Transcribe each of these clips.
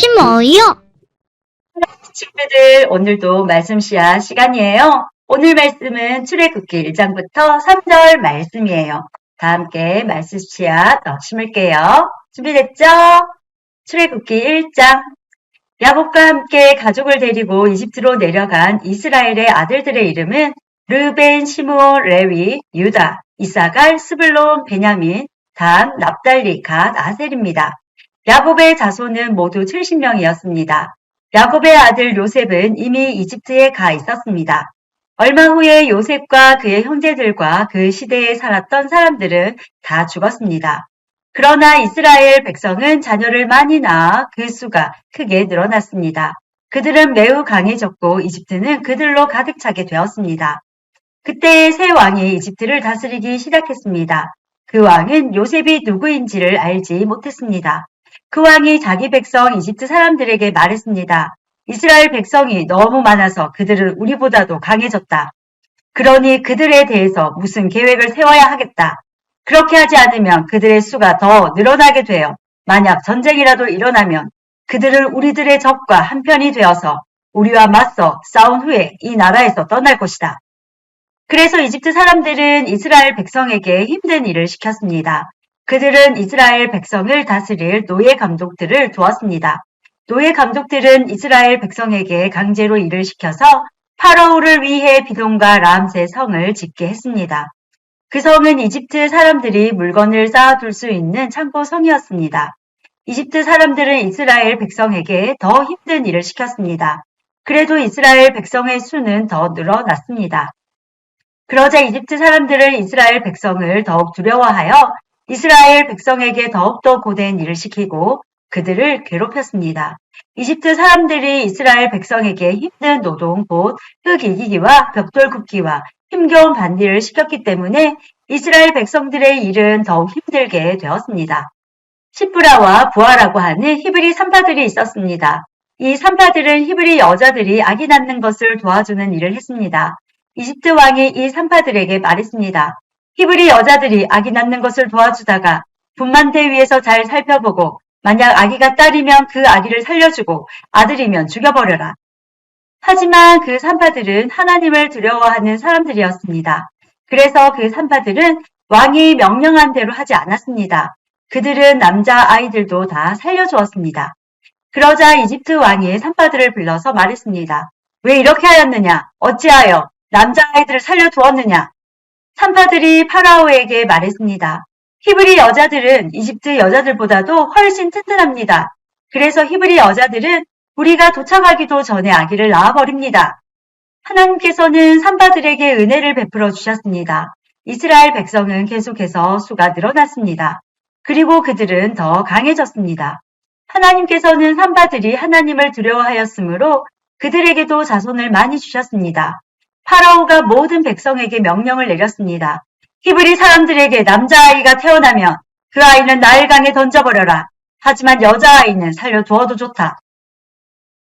이것이 뭐요? 친구들, 오늘도 말씀 시간 시간이에요. 오늘 말씀은 출애굽기 1장부터 3절 말씀이에요. 다 함께 말씀 씨앗 심을게요. 준비됐죠? 출애굽기 1장. 야곱과 함께 가족을 데리고 이집트로 내려간 이스라엘의 아들들의 이름은 르벤, 시므온, 레위, 유다, 이사갈, 스불론, 베냐민, 단, 납달리, 갓, 아셀입니다. 야곱의 자손은 모두 70명이었습니다. 야곱의 아들 요셉은 이미 이집트에 가 있었습니다. 얼마 후에 요셉과 그의 형제들과 그 시대에 살았던 사람들은 다 죽었습니다. 그러나 이스라엘 백성은 자녀를 많이 낳아 그 수가 크게 늘어났습니다. 그들은 매우 강해졌고 이집트는 그들로 가득 차게 되었습니다. 그때 새 왕이 이집트를 다스리기 시작했습니다. 그 왕은 요셉이 누구인지를 알지 못했습니다. 그 왕이 자기 백성 이집트 사람들에게 말했습니다. 이스라엘 백성이 너무 많아서 그들은 우리보다도 강해졌다. 그러니 그들에 대해서 무슨 계획을 세워야 하겠다. 그렇게 하지 않으면 그들의 수가 더 늘어나게 되어 만약 전쟁이라도 일어나면 그들은 우리들의 적과 한편이 되어서 우리와 맞서 싸운 후에 이 나라에서 떠날 것이다. 그래서 이집트 사람들은 이스라엘 백성에게 힘든 일을 시켰습니다. 그들은 이스라엘 백성을 다스릴 노예 감독들을 두었습니다. 노예 감독들은 이스라엘 백성에게 강제로 일을 시켜서 파라오를 위해 비동과 람세 성을 짓게 했습니다. 그 성은 이집트 사람들이 물건을 쌓아둘 수 있는 창고 성이었습니다. 이집트 사람들은 이스라엘 백성에게 더 힘든 일을 시켰습니다. 그래도 이스라엘 백성의 수는 더 늘어났습니다. 그러자 이집트 사람들은 이스라엘 백성을 더욱 두려워하여 이스라엘 백성에게 더욱더 고된 일을 시키고 그들을 괴롭혔습니다. 이집트 사람들이 이스라엘 백성에게 힘든 노동, 곧 흙 이기기와 벽돌 굽기와 힘겨운 밭일을 시켰기 때문에 이스라엘 백성들의 일은 더욱 힘들게 되었습니다. 시프라와 부하라고 하는 히브리 산파들이 있었습니다. 이 산파들은 히브리 여자들이 아기 낳는 것을 도와주는 일을 했습니다. 이집트 왕이 이 산파들에게 말했습니다. 히브리 여자들이 아기 낳는 것을 도와주다가 분만대 위에서 잘 살펴보고 만약 아기가 딸이면 그 아기를 살려주고 아들이면 죽여버려라. 하지만 그 산파들은 하나님을 두려워하는 사람들이었습니다. 그래서 그 산파들은 왕이 명령한 대로 하지 않았습니다. 그들은 남자 아이들도 다 살려주었습니다. 그러자 이집트 왕이 산파들을 불러서 말했습니다. 왜 이렇게 하였느냐? 어찌하여 남자아이들을 살려두었느냐? 산파들이 파라오에게 말했습니다. 히브리 여자들은 이집트 여자들보다도 훨씬 튼튼합니다. 그래서 히브리 여자들은 우리가 도착하기도 전에 아기를 낳아버립니다. 하나님께서는 산파들에게 은혜를 베풀어 주셨습니다. 이스라엘 백성은 계속해서 수가 늘어났습니다. 그리고 그들은 더 강해졌습니다. 하나님께서는 산파들이 하나님을 두려워하였으므로 그들에게도 자손을 많이 주셨습니다. 파라오가 모든 백성에게 명령을 내렸습니다. 히브리 사람들에게 남자아이가 태어나면 그 아이는 나일강에 던져버려라. 하지만 여자아이는 살려두어도 좋다.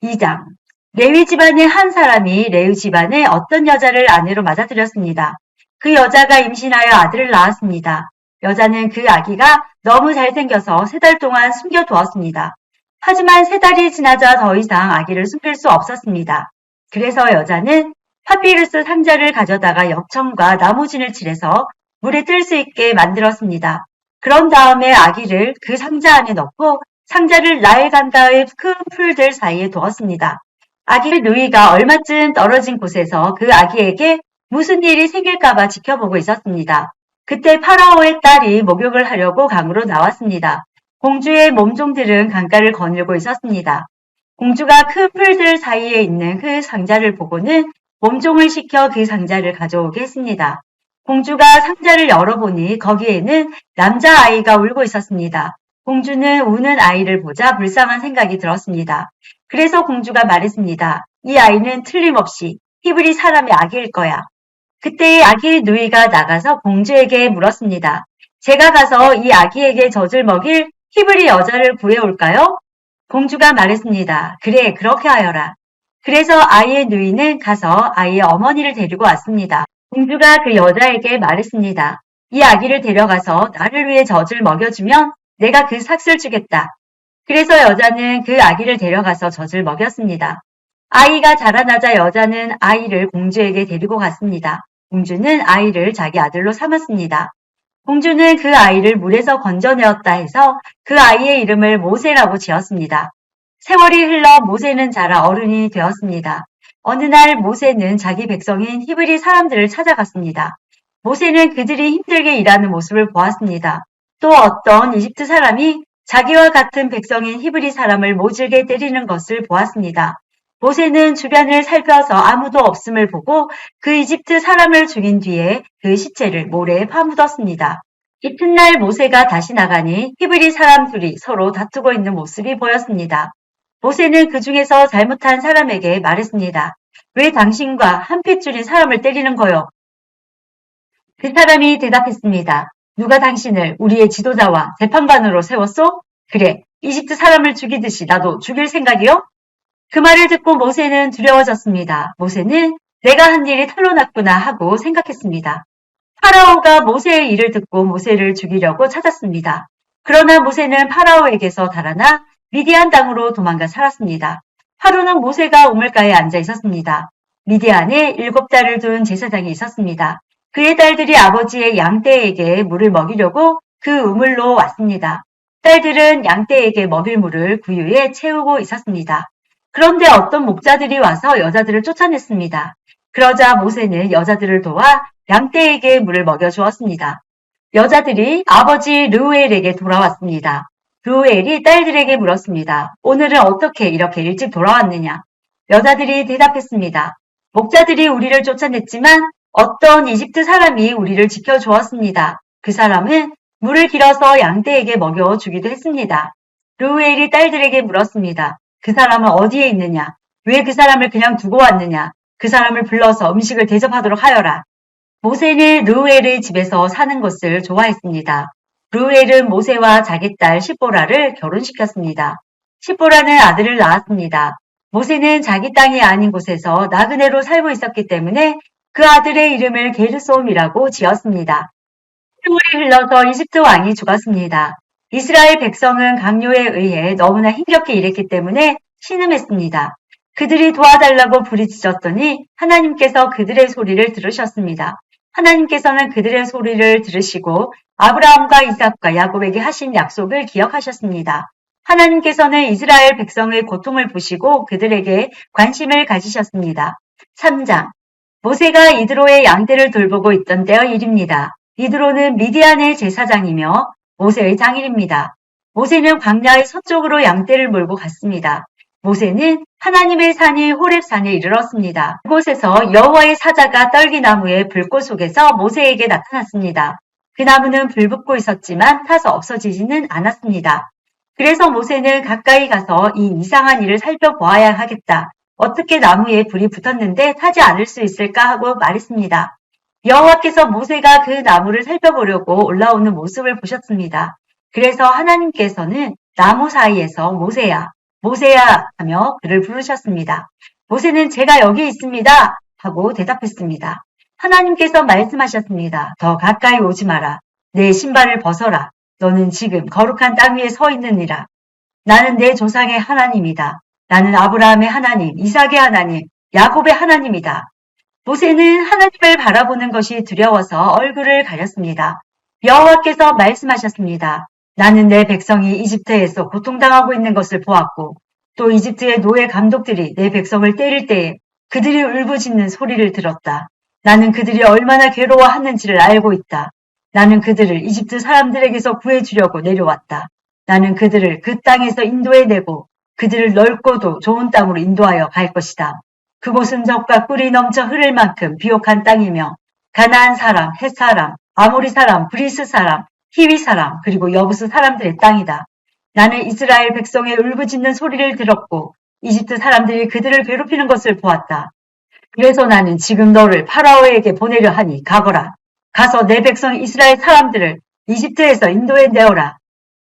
2장. 레위 집안의 한 사람이 레위 집안의 어떤 여자를 아내로 맞아들였습니다. 그 여자가 임신하여 아들을 낳았습니다. 여자는 그 아기가 너무 잘생겨서 3달 동안 숨겨두었습니다. 하지만 3달이 지나자 더 이상 아기를 숨길 수 없었습니다. 그래서 여자는 파피루스 상자를 가져다가 역청과 나무진을 칠해서 물에 뜰 수 있게 만들었습니다. 그런 다음에 아기를 그 상자 안에 넣고 상자를 나일강가의 큰 풀들 사이에 두었습니다. 아기 누이가 얼마쯤 떨어진 곳에서 그 아기에게 무슨 일이 생길까봐 지켜보고 있었습니다. 그때 파라오의 딸이 목욕을 하려고 강으로 나왔습니다. 공주의 몸종들은 강가를 거닐고 있었습니다. 공주가 큰 풀들 사이에 있는 그 상자를 보고는 몸종을 시켜 그 상자를 가져오게 했습니다. 공주가 상자를 열어보니 거기에는 남자아이가 울고 있었습니다. 공주는 우는 아이를 보자 불쌍한 생각이 들었습니다. 그래서 공주가 말했습니다. 이 아이는 틀림없이 히브리 사람의 아기일 거야. 그때 아기 누이가 나가서 공주에게 물었습니다. 제가 가서 이 아기에게 젖을 먹일 히브리 여자를 구해올까요? 공주가 말했습니다. 그래, 그렇게 하여라. 그래서 아이의 누이는 가서 아이의 어머니를 데리고 왔습니다. 공주가 그 여자에게 말했습니다. 이 아기를 데려가서 나를 위해 젖을 먹여주면 내가 그 삭슬 주겠다. 그래서 여자는 그 아기를 데려가서 젖을 먹였습니다. 아이가 자라나자 여자는 아이를 공주에게 데리고 갔습니다. 공주는 아이를 자기 아들로 삼았습니다. 공주는 그 아이를 물에서 건져내었다 해서 그 아이의 이름을 모세라고 지었습니다. 세월이 흘러 모세는 자라 어른이 되었습니다. 어느 날 모세는 자기 백성인 히브리 사람들을 찾아갔습니다. 모세는 그들이 힘들게 일하는 모습을 보았습니다. 또 어떤 이집트 사람이 자기와 같은 백성인 히브리 사람을 모질게 때리는 것을 보았습니다. 모세는 주변을 살펴서 아무도 없음을 보고 그 이집트 사람을 죽인 뒤에 그 시체를 모래에 파묻었습니다. 이튿날 모세가 다시 나가니 히브리 사람 둘이 서로 다투고 있는 모습이 보였습니다. 모세는 그 중에서 잘못한 사람에게 말했습니다. 왜 당신과 한 핏줄인 사람을 때리는 거요? 그 사람이 대답했습니다. 누가 당신을 우리의 지도자와 재판관으로 세웠소? 그래, 이집트 사람을 죽이듯이 나도 죽일 생각이요? 그 말을 듣고 모세는 두려워졌습니다. 모세는 내가 한 일이 탄로났구나 하고 생각했습니다. 파라오가 모세의 일을 듣고 모세를 죽이려고 찾았습니다. 그러나 모세는 파라오에게서 달아나 미디안 땅으로 도망가 살았습니다. 하루는 모세가 우물가에 앉아 있었습니다. 미디안에 7달을 둔 제사장이 있었습니다. 그의 딸들이 아버지의 양떼에게 물을 먹이려고 그 우물로 왔습니다. 딸들은 양떼에게 먹일 물을 구유에 채우고 있었습니다. 그런데 어떤 목자들이 와서 여자들을 쫓아냈습니다. 그러자 모세는 여자들을 도와 양떼에게 물을 먹여주었습니다. 여자들이 아버지 르우엘에게 돌아왔습니다. 르우엘이 딸들에게 물었습니다. 오늘은 어떻게 이렇게 일찍 돌아왔느냐? 여자들이 대답했습니다. 목자들이 우리를 쫓아냈지만 어떤 이집트 사람이 우리를 지켜주었습니다. 그 사람은 물을 길어서 양떼에게 먹여주기도 했습니다. 르우엘이 딸들에게 물었습니다. 그 사람은 어디에 있느냐? 왜 그 사람을 그냥 두고 왔느냐? 그 사람을 불러서 음식을 대접하도록 하여라. 모세는 르우엘의 집에서 사는 것을 좋아했습니다. 르우엘은 모세와 자기 딸 시보라를 결혼시켰습니다. 시보라는 아들을 낳았습니다. 모세는 자기 땅이 아닌 곳에서 나그네로 살고 있었기 때문에 그 아들의 이름을 게르솜이라고 지었습니다. 세월이 흘러서 이집트 왕이 죽었습니다. 이스라엘 백성은 강요에 의해 너무나 힘겹게 일했기 때문에 신음했습니다. 그들이 도와달라고 부르짖었더니 하나님께서 그들의 소리를 들으셨습니다. 하나님께서는 그들의 소리를 들으시고 아브라함과 이삭과 야곱에게 하신 약속을 기억하셨습니다. 하나님께서는 이스라엘 백성의 고통을 보시고 그들에게 관심을 가지셨습니다. 3장 모세가 이드로의 양떼를 돌보고 있던 때의 일입니다. 이드로는 미디안의 제사장이며 모세의 장인입니다. 모세는 광야의 서쪽으로 양떼를 몰고 갔습니다. 모세는 하나님의 산인 호렙산에 이르렀습니다. 그곳에서 여호와의 사자가 떨기나무의 불꽃 속에서 모세에게 나타났습니다. 그 나무는 불붙고 있었지만 타서 없어지지는 않았습니다. 그래서 모세는 가까이 가서 이 이상한 일을 살펴보아야 하겠다. 어떻게 나무에 불이 붙었는데 타지 않을 수 있을까 하고 말했습니다. 여호와께서 모세가 그 나무를 살펴보려고 올라오는 모습을 보셨습니다. 그래서 하나님께서는 나무 사이에서 모세야, 모세야 하며 그를 부르셨습니다. 모세는 제가 여기 있습니다 하고 대답했습니다. 하나님께서 말씀하셨습니다. 더 가까이 오지 마라. 내 신발을 벗어라. 너는 지금 거룩한 땅 위에 서 있느니라. 나는 내 조상의 하나님이다. 나는 아브라함의 하나님, 이삭의 하나님, 야곱의 하나님이다. 모세는 하나님을 바라보는 것이 두려워서 얼굴을 가렸습니다. 여호와께서 말씀하셨습니다. 나는 내 백성이 이집트에서 고통당하고 있는 것을 보았고 또 이집트의 노예 감독들이 내 백성을 때릴 때에 그들이 울부짖는 소리를 들었다. 나는 그들이 얼마나 괴로워하는지를 알고 있다. 나는 그들을 이집트 사람들에게서 구해주려고 내려왔다. 나는 그들을 그 땅에서 인도해내고 그들을 넓고도 좋은 땅으로 인도하여 갈 것이다. 그곳은 젖과 꿀이 넘쳐 흐를 만큼 비옥한 땅이며 가나안 사람, 헷 사람, 아모리 사람, 브리스 사람, 히위 사람, 그리고 여부스 사람들의 땅이다. 나는 이스라엘 백성의 울부짖는 소리를 들었고 이집트 사람들이 그들을 괴롭히는 것을 보았다. 그래서 나는 지금 너를 파라오에게 보내려 하니 가거라. 가서 내 백성 이스라엘 사람들을 이집트에서 인도해 내어라.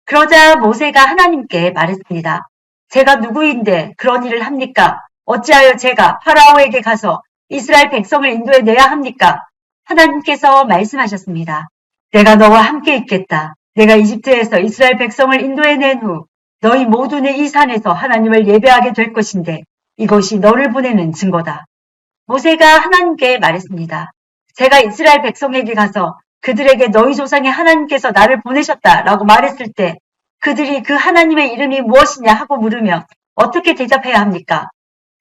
그러자 모세가 하나님께 말했습니다. 제가 누구인데 그런 일을 합니까? 어찌하여 제가 파라오에게 가서 이스라엘 백성을 인도해 내야 합니까? 하나님께서 말씀하셨습니다. 내가 너와 함께 있겠다. 내가 이집트에서 이스라엘 백성을 인도해 낸 후 너희 모두는 이 산에서 하나님을 예배하게 될 것인데 이것이 너를 보내는 증거다. 모세가 하나님께 말했습니다. 제가 이스라엘 백성에게 가서 그들에게 너희 조상의 하나님께서 나를 보내셨다라고 말했을 때 그들이 그 하나님의 이름이 무엇이냐 하고 물으면 어떻게 대답해야 합니까?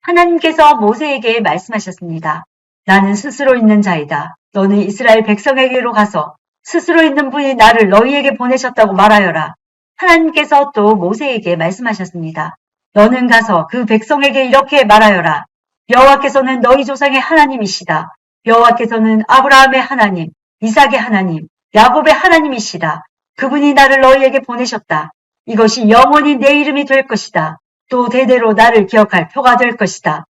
하나님께서 모세에게 말씀하셨습니다. 나는 스스로 있는 자이다. 너는 이스라엘 백성에게로 가서 스스로 있는 분이 나를 너희에게 보내셨다고 말하여라. 하나님께서 또 모세에게 말씀하셨습니다. 너는 가서 그 백성에게 이렇게 말하여라. 여호와께서는 너희 조상의 하나님이시다. 여호와께서는 아브라함의 하나님, 이삭의 하나님, 야곱의 하나님이시다. 그분이 나를 너희에게 보내셨다. 이것이 영원히 내 이름이 될 것이다. 또 대대로 나를 기억할 표가 될 것이다.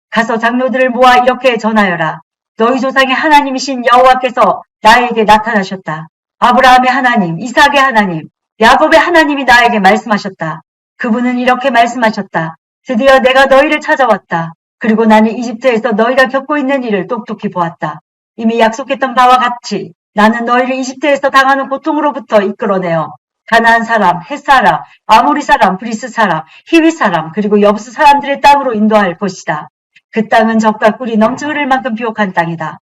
가서 장로들을 모아 이렇게 전하여라. 너희 조상의 하나님이신 여호와께서 나에게 나타나셨다. 아브라함의 하나님, 이삭의 하나님, 야곱의 하나님이 나에게 말씀하셨다. 그분은 이렇게 말씀하셨다. 드디어 내가 너희를 찾아왔다. 그리고 나는 이집트에서 너희가 겪고 있는 일을 똑똑히 보았다. 이미 약속했던 바와 같이 나는 너희를 이집트에서 당하는 고통으로부터 이끌어내어 가나안 사람, 헷 사람, 아모리 사람, 브리스 사람, 히위 사람, 그리고 여부스 사람들의 땅으로 인도할 것이다. 그 땅은 젖과 꿀이 넘쳐 흐를 만큼 비옥한 땅이다.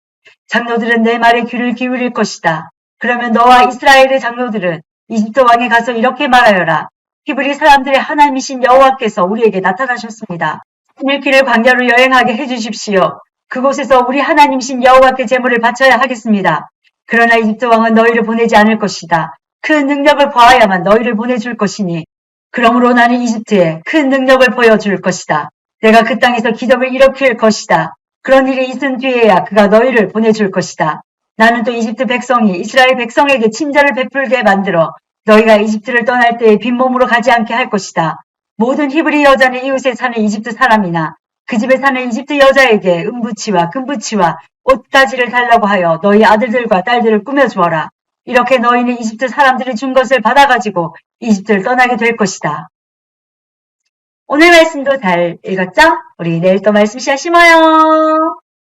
장로들은 내 말에 귀를 기울일 것이다. 그러면 너와 이스라엘의 장로들은 이집트 왕에 가서 이렇게 말하여라. 히브리 사람들의 하나님이신 여호와께서 우리에게 나타나셨습니다. 하늘길을 광야로 여행하게 해주십시오. 그곳에서 우리 하나님이신 여호와께 제물을 바쳐야 하겠습니다. 그러나 이집트 왕은 너희를 보내지 않을 것이다. 큰 능력을 보아야만 너희를 보내줄 것이니 그러므로 나는 이집트에 큰 능력을 보여줄 것이다. 내가 그 땅에서 기적을 일으킬 것이다. 그런 일이 있은 뒤에야 그가 너희를 보내줄 것이다. 나는 또 이집트 백성이 이스라엘 백성에게 친절을 베풀게 만들어 너희가 이집트를 떠날 때에 빈몸으로 가지 않게 할 것이다. 모든 히브리 여자는 이웃에 사는 이집트 사람이나 그 집에 사는 이집트 여자에게 은부치와 금부치와 옷가지를 달라고 하여 너희 아들들과 딸들을 꾸며주어라. 이렇게 너희는 이집트 사람들이 준 것을 받아가지고 이집트를 떠나게 될 것이다. 오늘 말씀도 잘 읽었죠? 우리 내일 또 말씀 시간 심어요.